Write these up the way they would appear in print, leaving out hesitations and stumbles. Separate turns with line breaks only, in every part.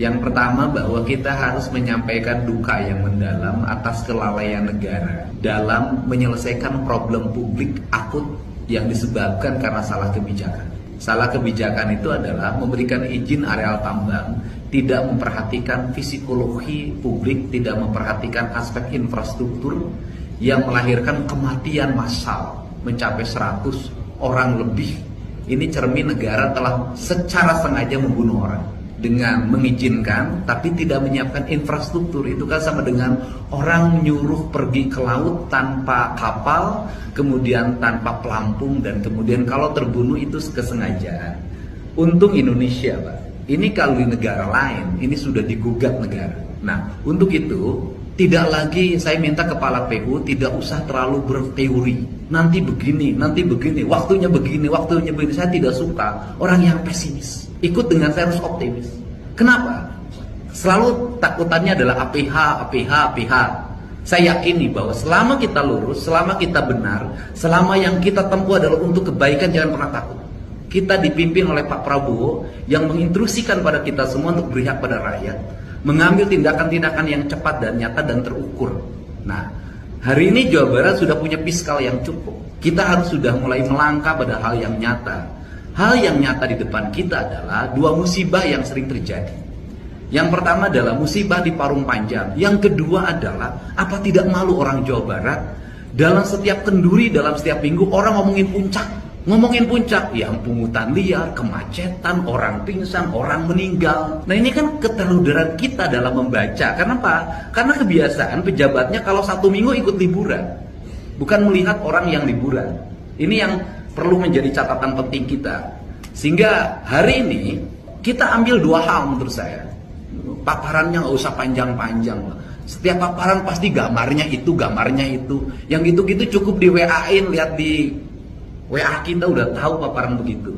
Yang pertama bahwa kita harus menyampaikan duka yang mendalam atas kelalaian negara dalam menyelesaikan problem publik akut yang disebabkan karena salah kebijakan. Salah kebijakan itu adalah memberikan izin areal tambang, tidak memperhatikan psikologi publik, tidak memperhatikan aspek infrastruktur yang melahirkan kematian massal mencapai 100 orang lebih. Ini cermin negara telah secara sengaja membunuh orang dengan mengizinkan tapi tidak menyiapkan infrastruktur. Itu kan sama dengan orang nyuruh pergi ke laut tanpa kapal, kemudian tanpa pelampung, dan kemudian kalau terbunuh itu kesengajaan. Untung Indonesia, Pak. Ini kalau di negara lain, ini sudah digugat negara. Nah, untuk itu tidak lagi saya minta kepala PU tidak usah terlalu berteori. Nanti begini, waktunya begini, waktunya begini. Saya tidak suka orang yang pesimis. Ikut dengan saya harus optimis. Kenapa? Selalu takutannya adalah APH. Saya yakini bahwa selama kita lurus, selama kita benar, selama yang kita tempuh adalah untuk kebaikan, jangan pernah takut. Kita dipimpin oleh Pak Prabowo yang menginstruksikan pada kita semua untuk berpihak pada rakyat, mengambil tindakan-tindakan yang cepat dan nyata dan terukur. Nah, hari ini Jawa Barat sudah punya fiskal yang cukup. Kita harus sudah mulai melangkah pada hal yang nyata. Hal yang nyata di depan kita adalah dua musibah yang sering terjadi. Yang pertama adalah musibah di Parung Panjang. Yang kedua adalah, apa tidak malu orang Jawa Barat dalam setiap kenduri, dalam setiap minggu orang ngomongin puncak. Ngomongin puncak, yang pungutan liar, kemacetan, orang pingsan, orang meninggal. Nah, ini kan keteludaran kita dalam membaca. Kenapa? Karena kebiasaan pejabatnya kalau satu minggu ikut liburan, bukan melihat orang yang liburan. Ini yang perlu menjadi catatan penting kita. Sehingga hari ini kita ambil dua hal menurut saya. Paparannya nggak usah panjang-panjang. Setiap paparan pasti gambarnya itu. Yang gitu-gitu cukup di WA-in, lihat di WA kita udah tahu paparan begitu.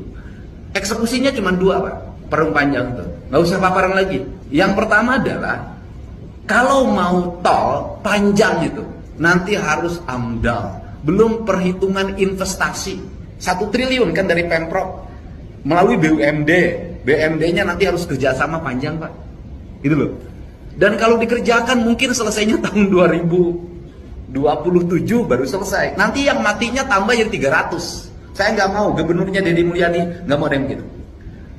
Eksekusinya cuma dua, Pak. Parung Panjang tuh. Nggak usah paparan lagi. Yang pertama adalah, kalau mau tol panjang itu, nanti harus AMDAL. Belum perhitungan investasi. 1 triliun kan dari Pemprov melalui BUMD. BUMD-nya nanti harus kerjasama panjang, Pak. Gitu loh. Dan kalau dikerjakan mungkin selesainya tahun 2027 baru selesai. Nanti yang matinya tambah jadi 300. Saya nggak mau, gubernurnya Deddy Mulyadi nggak mau ada yang gitu.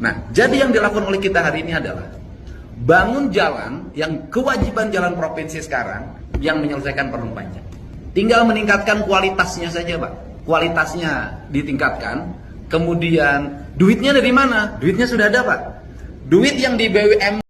Nah, jadi yang dilakukan oleh kita hari ini adalah bangun jalan yang kewajiban jalan provinsi sekarang yang menyelesaikan Parung Panjang. Tinggal meningkatkan kualitasnya saja, Pak. Kualitasnya ditingkatkan. Kemudian duitnya dari mana? Duitnya sudah ada, Pak. Duit yang di BUMD